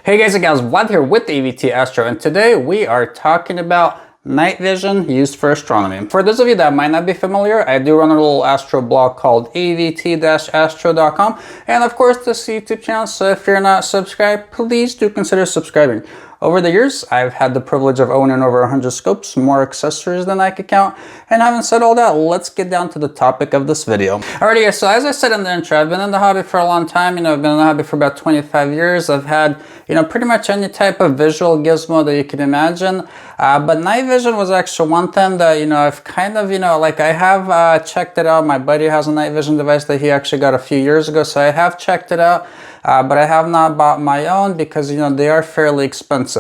Hey guys and gals, Vlad here with AVT-Astro, and today we are talking about night vision used for astronomy. For those of you that might not be familiar, I do run a little astro blog called AVT-Astro.com, and of course this YouTube channel, so if you're not subscribed, please do consider subscribing. Over the years, I've had the privilege of owning over 100 scopes, more accessories than I could count, and having said all that, let's get down to the topic of this video. Alrighty guys, so as I said in the intro, I've been in the hobby for a long time. I've been in the hobby for about 25 years. I've had, pretty much any type of visual gizmo that you can imagine. But night vision was actually one thing that, I've kind of, I have checked it out. My buddy has a night vision device that he actually got a few years ago, so I have checked it out. But I have not bought my own because, they are fairly expensive.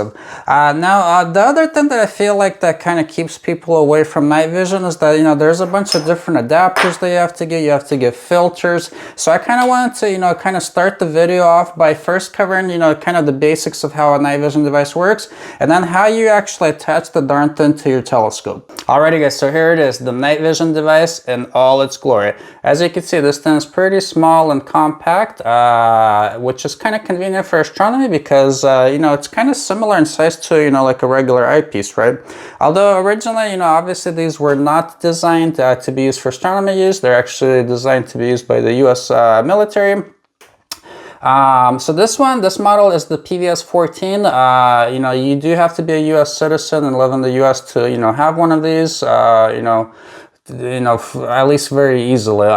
Now, the other thing that I feel like that kind of keeps people away from night vision is that, there's a bunch of different adapters that you have to get. You have to get filters. So I kind of wanted to, kind of start the video off by first covering, kind of the basics of how a night vision device works, and then how you actually attach the darn thing to your telescope. Alrighty guys, so here it is, the night vision device in all its glory. As you can see, this thing is pretty small and compact, which is kind of convenient for astronomy because, it's kind of similar in size to, like a regular eyepiece, right? Although originally, obviously these were not designed to be used for astronomy use. They're actually designed to be used by the US military. So this model is the PVS-14. You do have to be a US citizen and live in the US to, have one of these, at least very easily.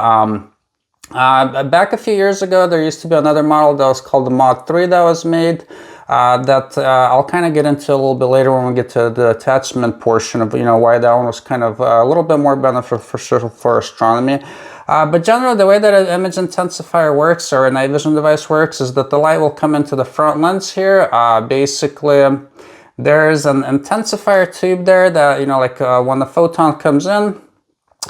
Back a few years ago, there used to be another model that was called the Mod 3 that was made. That I'll kind of get into a little bit later when we get to the attachment portion of, why that one was kind of a little bit more beneficial for astronomy. But generally, the way that an image intensifier works, or a night vision device works, is that the light will come into the front lens here. Basically, there's an intensifier tube there that, when the photon comes in,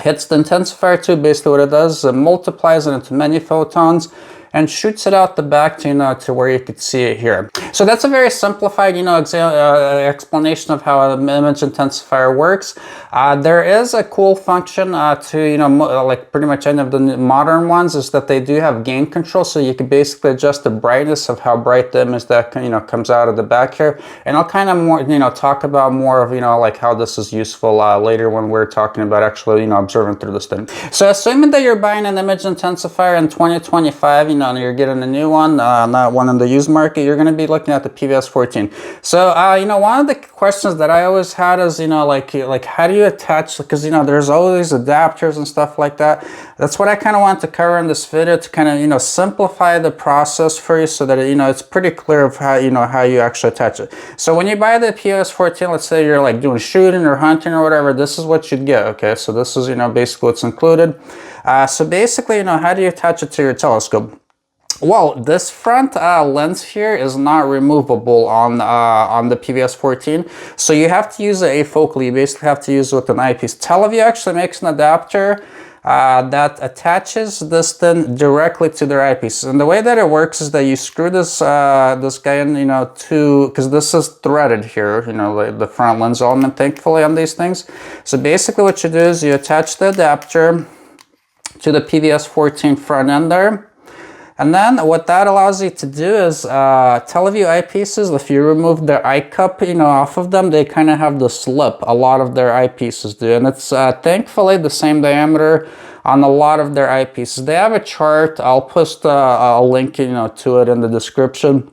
hits the intensifier tube, basically what it does, it multiplies it into many photons and shoots it out the back to, to where you could see it here. So that's a very simplified, explanation of how an image intensifier works. There is a cool function to, like pretty much any of the modern ones, is that they do have gain control. So you can basically adjust the brightness of how bright the image that, comes out of the back here. And I'll kind of more, talk about more of, like how this is useful later when we're talking about actually, observing through this thing. So assuming that you're buying an image intensifier in 2025, and you're getting a new one, not one in the used market, you're going to be looking at the PVS-14. So, one of the questions that I always had is, like how do you attach, because, there's always adapters and stuff like that. That's what I kind of want to cover in this video, to kind of, simplify the process for you so that, it's pretty clear of how, how you actually attach it. So when you buy the PVS-14, let's say you're like doing shooting or hunting or whatever, this is what you'd get, okay? So this is, basically what's included. So basically, how do you attach it to your telescope? Well, this front lens here is not removable on the PVS-14, so you have to use it afocally. You basically have to use it with an eyepiece. Teleview actually makes an adapter that attaches this thing directly to their eyepiece, and the way that it works is that you screw this this guy in, because this is threaded here, the front lens element, thankfully, on these things. So basically, what you do is you attach the adapter to the PVS-14 front end there. And then what that allows you to do is teleview eyepieces, if you remove their eye cup, off of them, they kind of have the slip. A lot of their eyepieces do, and it's thankfully the same diameter on a lot of their eyepieces. They have a chart. I'll post a link, to it in the description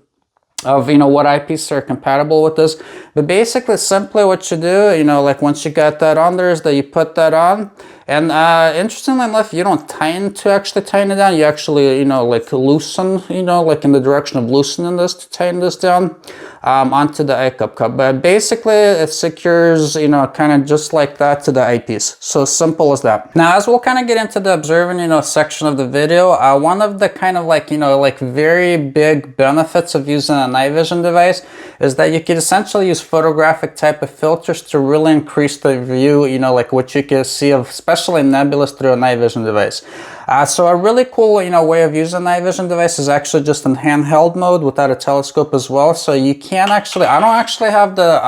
of, what eyepieces are compatible with this. But basically, simply what you do, like once you got that on there, is that you put that on. And interestingly enough, you don't actually tighten it down. You actually, like loosen, like in the direction of loosening this to tighten this down onto the eye cup. But basically, it secures, kind of just like that to the eyepiece. So simple as that. Now, as we'll kind of get into the observing, section of the video, one of the kind of like, like very big benefits of using a night vision device is that you can essentially use photographic type of filters to really increase the view, like what you can see of, especially nebulas, through a night vision device. So a really cool, way of using a night vision device is actually just in handheld mode without a telescope as well. So you can actually, I don't actually have the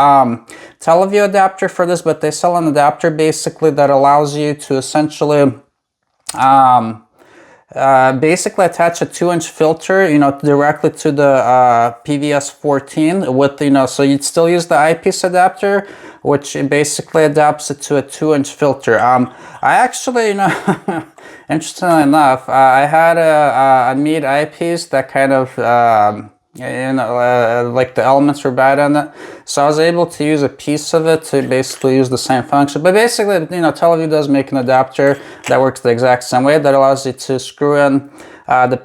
teleview adapter for this, but they sell an adapter basically that allows you to essentially basically attach a 2-inch filter, you know, directly to the PVS-14 with, you know, so you'd still use the eyepiece adapter, which basically adapts it to a 2-inch filter. I actually, you know, interestingly enough, I had a Meade eyepiece that kind of, you know, like the elements were bad on it, so I was able to use a piece of it to basically use the same function. But basically, you know, TeleVue does make an adapter that works the exact same way, that allows you to screw in the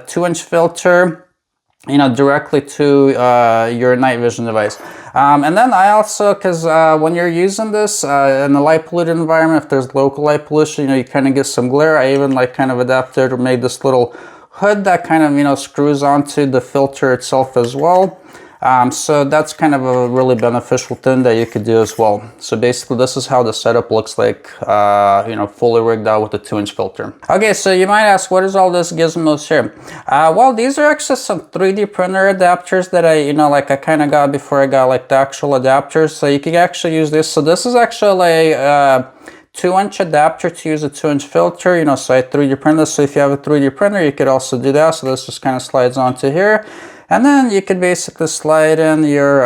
2-inch filter, you know, directly to your night vision device. And then I also, because when you're using this in a light polluted environment, if there's local light pollution, you know, you kind of get some glare. I even like kind of adapted or made this little hood that kind of, you know, screws onto the filter itself as well. So that's kind of a really beneficial thing that you could do as well. So basically this is how the setup looks like, you know, fully rigged out with the 2-inch filter. Okay, so you might ask, what is all this gizmos here? Well, these are actually some 3D printer adapters that I, you know, like I kind of got before I got like the actual adapters. So you can actually use this. So this is actually a 2-inch adapter to use a 2-inch filter, you know, so I 3D print this. So if you have a 3D printer, you could also do that. So this just kind of slides onto here. And then you could basically slide in your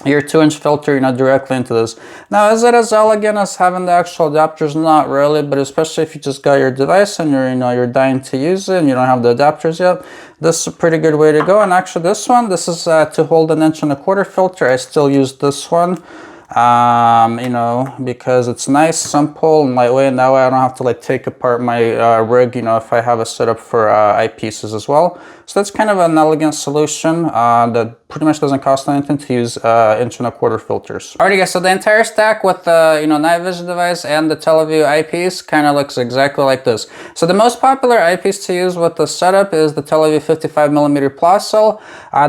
2-inch filter, you know, directly into this. Now, is it as elegant as having the actual adapters? Not really, but especially if you just got your device and you're, you know, you're dying to use it and you don't have the adapters yet, this is a pretty good way to go. And actually this one, this is to hold an 1.25-inch filter. I still use this one. You know, because it's nice, simple, and lightweight, and that way I don't have to like take apart my rig, you know, if I have a setup for eyepieces as well. So that's kind of an elegant solution that pretty much doesn't cost anything to use 1.25-inch filters. Alrighty guys, so the entire stack with the, you know, night vision device and the TeleVue eyepiece kind of looks exactly like this. So the most popular eyepiece to use with the setup is the TeleVue 55mm Plascel.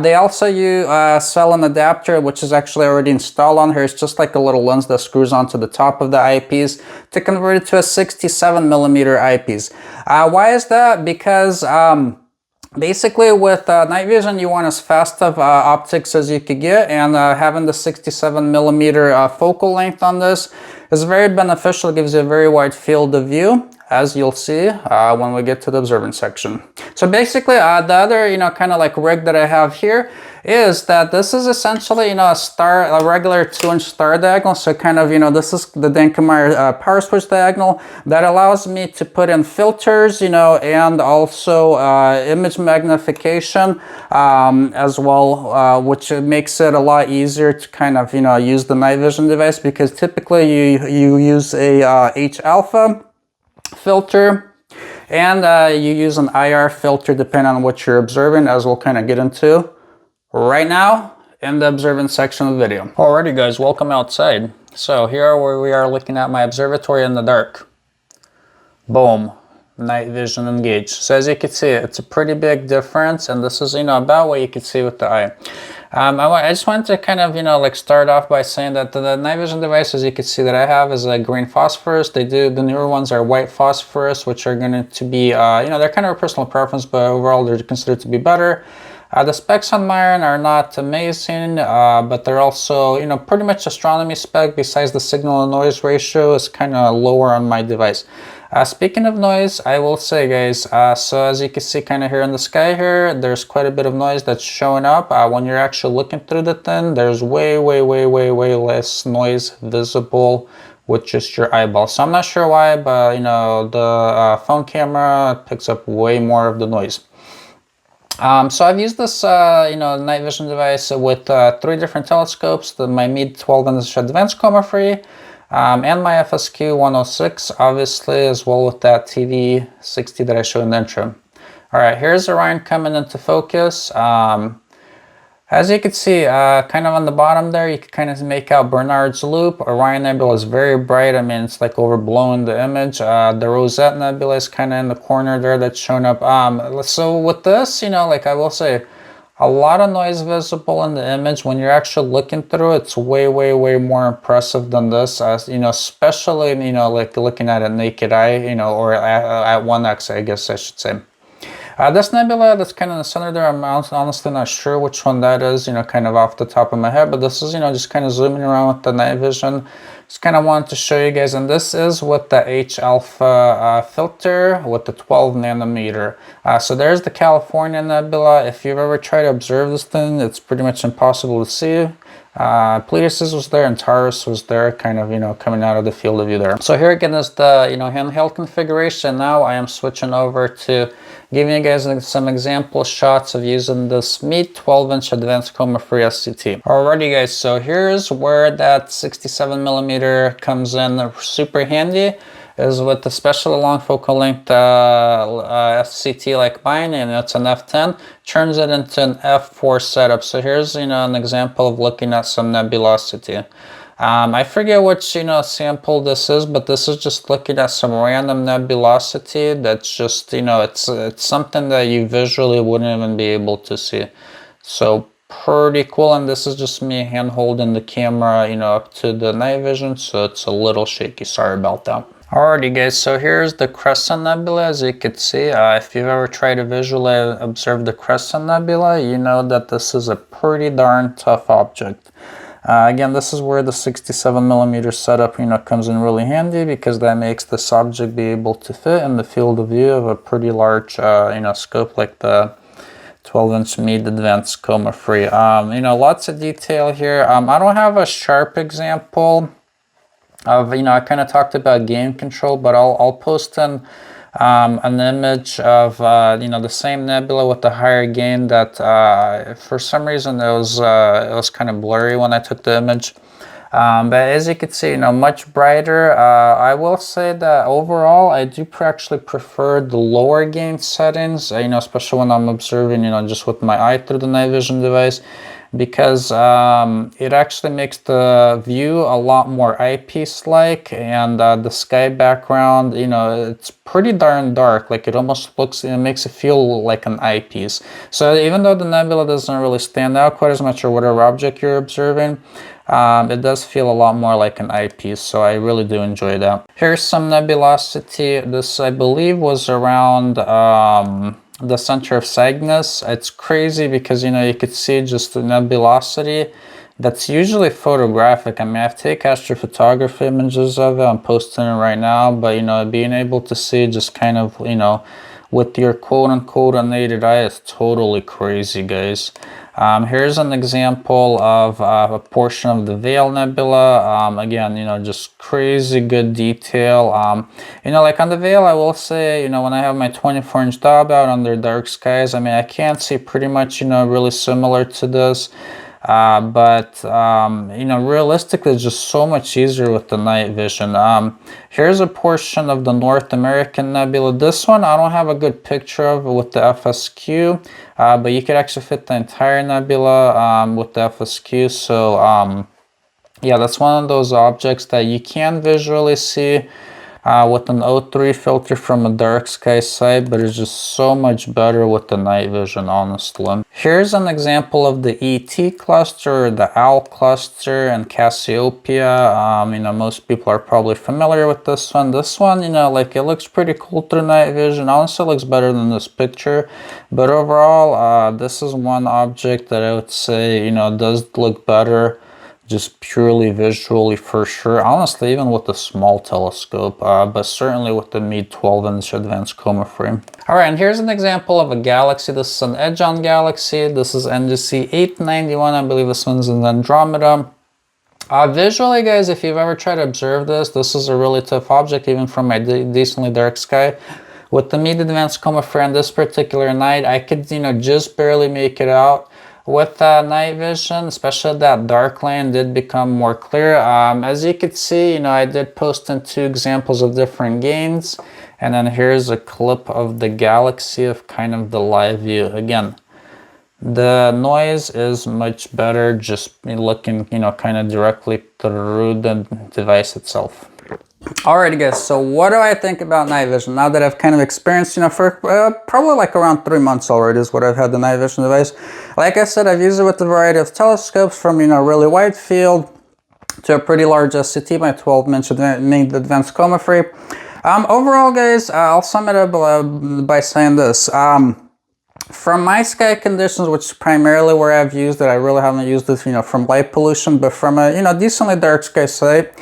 They also sell an adapter, which is actually already installed on here. It's just like a little lens that screws onto the top of the eyepiece to convert it to a 67mm eyepiece. Why is that? Because basically with night vision, you want as fast of optics as you could get, and having the 67mm focal length on this is very beneficial. It gives you a very wide field of view, as you'll see when we get to the observing section. So basically the other, you know, kind of like rig that I have here is that this is essentially, you know, a regular 2-inch star diagonal. So kind of, you know, this is the Denkemeyer power switch diagonal that allows me to put in filters, you know, and also image magnification as well, which makes it a lot easier to kind of, you know, use the night vision device, because typically you use a H-alpha filter, and you use an IR filter depending on what you're observing, as we'll kind of get into right now in the observing section of the video. Alrighty guys, welcome outside. So here where we are looking at my observatory in the dark. Boom, night vision engaged. So as you can see, it's a pretty big difference, and this is, you know, about what you can see with the eye. I just wanted to kind of, you know, like start off by saying that the night vision devices you can see that I have is a green phosphorus. The newer ones are white phosphorus, which are going to be, you know, they're kind of a personal preference, but overall they're considered to be better. The specs on mine are not amazing, but they're also, you know, pretty much astronomy spec, besides the signal and noise ratio is kind of lower on my device. Speaking of noise, I will say guys, so as you can see kind of here in the sky here, there's quite a bit of noise that's showing up. When you're actually looking through the thing, there's way less noise visible with just your eyeball. So I'm not sure why, but you know, the phone camera picks up way more of the noise. So I've used this, you know, night vision device with 3 different telescopes, my Meade 12-inch advanced coma free, and my FSQ 106, obviously, as well with that TV 60 that I showed in the intro. All right, here's Orion coming into focus. As you can see, kind of on the bottom there, you can kind of make out Bernard's Loop. Orion Nebula is very bright. I mean, it's like overblowing the image. The Rosette Nebula is kind of in the corner there that's showing up. So with this, you know, like I will say, a lot of noise visible in the image. When you're actually looking through it, it's way more impressive than this. You know, especially, you know, like looking at a naked eye, you know, or at 1x, I guess I should say. This nebula that's kind of in the center there, I'm honestly not sure which one that is, you know, kind of off the top of my head, but this is, you know, just kind of zooming around with the night vision, Just kind of wanted to show you guys, and this is with the H alpha filter with the 12 nanometer. So there's the California Nebula. If you've ever tried to observe this thing, it's pretty much impossible to see. Pleiades was there and Taurus was there, kind of, you know, coming out of the field of view there. So here again is the, you know, handheld configuration. Now I am switching over to giving you guys some example shots of using this Meade 12-inch advanced chroma-free SCT. Alrighty guys, so here's where that 67mm comes in super handy, is with the special long focal length SCT like mine, and it's an f10, turns it into an f4 setup. So here's, you know, an example of looking at some nebulosity. I forget which, you know, sample this is, but this is just looking at some random nebulosity that's just, you know, it's something that you visually wouldn't even be able to see. So pretty cool. And this is just me hand holding the camera, you know, up to the night vision, so it's a little shaky. Sorry about that. Alrighty guys, so here's the Crescent Nebula. As you can see, if you've ever tried to visually observe the Crescent Nebula, you know that this is a pretty darn tough object. Again, this is where the 67mm setup, you know, comes in really handy, because that makes this object be able to fit in the field of view of a pretty large, you know, scope like the 12-inch Meade Advanced Chroma-Free. You know, lots of detail here. I don't have a sharp example of, you know, I kind of talked about game control, but I'll post in an image of, you know, the same nebula with the higher gain that for some reason it was kind of blurry when I took the image. But as you can see, you know, much brighter. I will say that overall I do actually prefer the lower gain settings, you know, especially when I'm observing, you know, just with my eye through the night vision device, because it actually makes the view a lot more eyepiece-like, and the sky background, you know, it's pretty darn dark. Like, it almost looks, it makes it feel like an eyepiece. So even though the nebula doesn't really stand out quite as much, or whatever object you're observing, it does feel a lot more like an eyepiece, so I really do enjoy that. Here's some nebulosity. This, I believe, was around the center of Cygnus. It's crazy because, you know, you could see just the nebulosity that's usually photographic. I mean, I've taken astrophotography images of it, I'm posting it right now, but, you know, being able to see just kind of, you know, with your quote-unquote unaided eye is totally crazy, guys. Here's an example of a portion of the Veil Nebula. Again, you know, just crazy good detail. You know, like on the Veil, I will say, you know, when I have my 24-inch Dob out under dark skies, I mean, I can see pretty much, you know, really similar to this. But you know, realistically, it's just so much easier with the night vision. Here's a portion of the North American Nebula. This one I don't have a good picture of with the FSQ, but you could actually fit the entire nebula with the FSQ. So yeah, that's one of those objects that you can visually see with an O3 filter from a dark sky site, but it's just so much better with the night vision, honestly. Here's an example of the ET cluster, the OWL cluster, and Cassiopeia. You know, most people are probably familiar with this one. This one, you know, like, it looks pretty cool through night vision. Honestly, it looks better than this picture. But overall, this is one object that I would say, you know, does look better just purely visually, for sure. Honestly, even with the small telescope, but certainly with the Meade 12-inch advanced chroma-free. All right, and here's an example of a galaxy. This is an Edge-on galaxy. This is NGC 891. I believe this one's in Andromeda. Visually, guys, if you've ever tried to observe this, this is a really tough object, even from my decently dark sky. With the Meade advanced chroma-free on this particular night, I could, you know, just barely make it out. With night vision, especially that dark lane did become more clear. As you can see, you know, I did post in 2 examples of different gains, and then here's a clip of the galaxy of kind of the live view. Again, the noise is much better just looking, you know, kind of directly through the device itself. Alrighty guys, so what do I think about night vision now that I've kind of experienced, you know, for probably like around 3 months already is what I've had the night vision device. Like I said, I've used it with a variety of telescopes, from, you know, really wide field to a pretty large SCT, my 12-inch advanced chroma-free. Overall, guys, I'll sum it up by saying this. From my sky conditions, which is primarily where I've used it, I really haven't used it, you know, from light pollution, but from a, you know, decently dark sky site,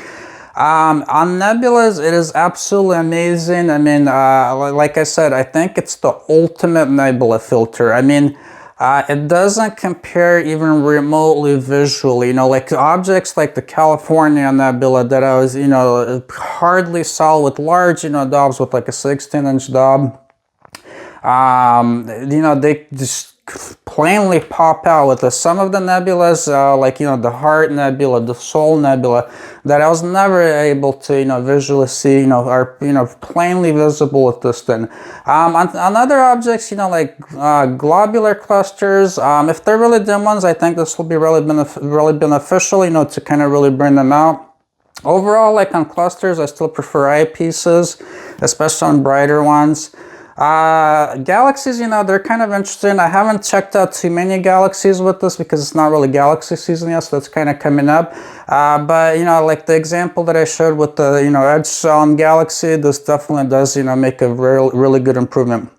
On nebulas, it is absolutely amazing. I mean, like I said, I think it's the ultimate nebula filter. I mean, it doesn't compare even remotely visually. You know, like objects like the California Nebula that I was, you know, hardly saw with large, you know, dobs with like a 16-inch dob. You know, they just plainly pop out with some of the nebulas, like, you know, the Heart Nebula, the Soul Nebula, that I was never able to, you know, visually see, you know, are, you know, plainly visible with this thing. On other objects, you know, like globular clusters, if they're really dim ones, I think this will be really beneficial, you know, to kind of really bring them out. Overall, like on clusters, I still prefer eyepieces, especially on brighter ones. Galaxies, you know, they're kind of interesting. I haven't checked out too many galaxies with this because it's not really galaxy season yet, so that's kind of coming up. But, you know, like the example that I showed with the, you know, edge on galaxy, this definitely does, you know, make a really good improvement.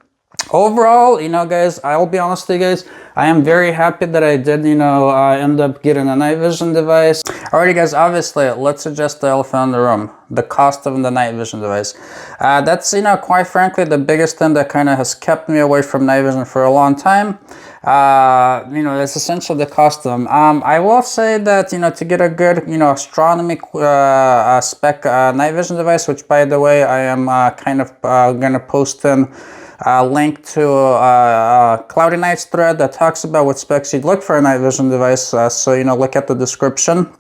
Overall, you know, guys, I'll be honest with you guys, I am very happy that I did, you know, end up getting a night vision device. Alrighty, guys, obviously, let's address the elephant in the room, the cost of the night vision device. That's, you know, quite frankly, the biggest thing that kind of has kept me away from night vision for a long time. You know, it's essentially the cost of them. I will say that, you know, to get a good, you know, astronomy spec night vision device, which, by the way, I am kind of going to post in link to a Cloudy Nights thread that talks about what specs you'd look for a night vision device. So, you know, look at the description.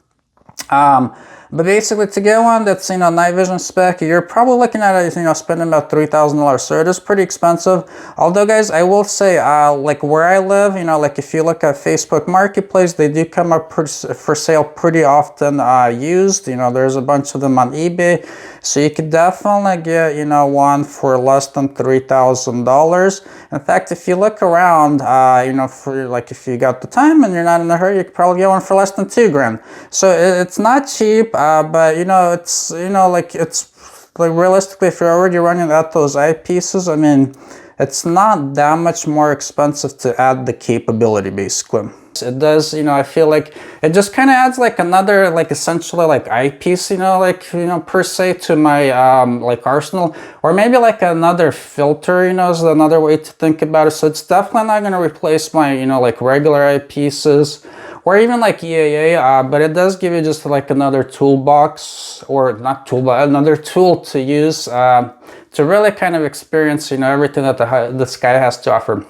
But basically, to get one that's, you know, night vision spec, you're probably looking at, you know, spending about $3,000. So it is pretty expensive. Although, guys, I will say, like where I live, you know, like if you look at Facebook Marketplace, they do come up for sale pretty often used. You know, there's a bunch of them on eBay. So you could definitely get, you know, one for less than $3,000. In fact, if you look around, you know, for like if you got the time and you're not in a hurry, you could probably get one for less than $2,000. So it's not cheap, but, you know, it's, you know, like it's like realistically, if you're already running at those eyepieces, I mean, it's not that much more expensive to add the capability, basically. It does, you know, I feel like it just kind of adds like another, like essentially like eyepiece, you know, like, you know, per se to my like arsenal, or maybe like another filter, you know, is another way to think about it. So it's definitely not going to replace my, you know, like regular eyepieces or even like EAA, but it does give you just like another toolbox, or not toolbox, another tool to use to really kind of experience, you know, everything that the sky has to offer.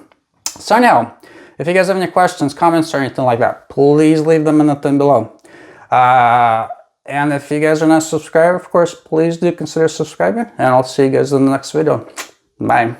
So anyhow, if you guys have any questions, comments, or anything like that, please leave them in the thing below. And if you guys are not subscribed, of course, please do consider subscribing, and I'll see you guys in the next video. Bye.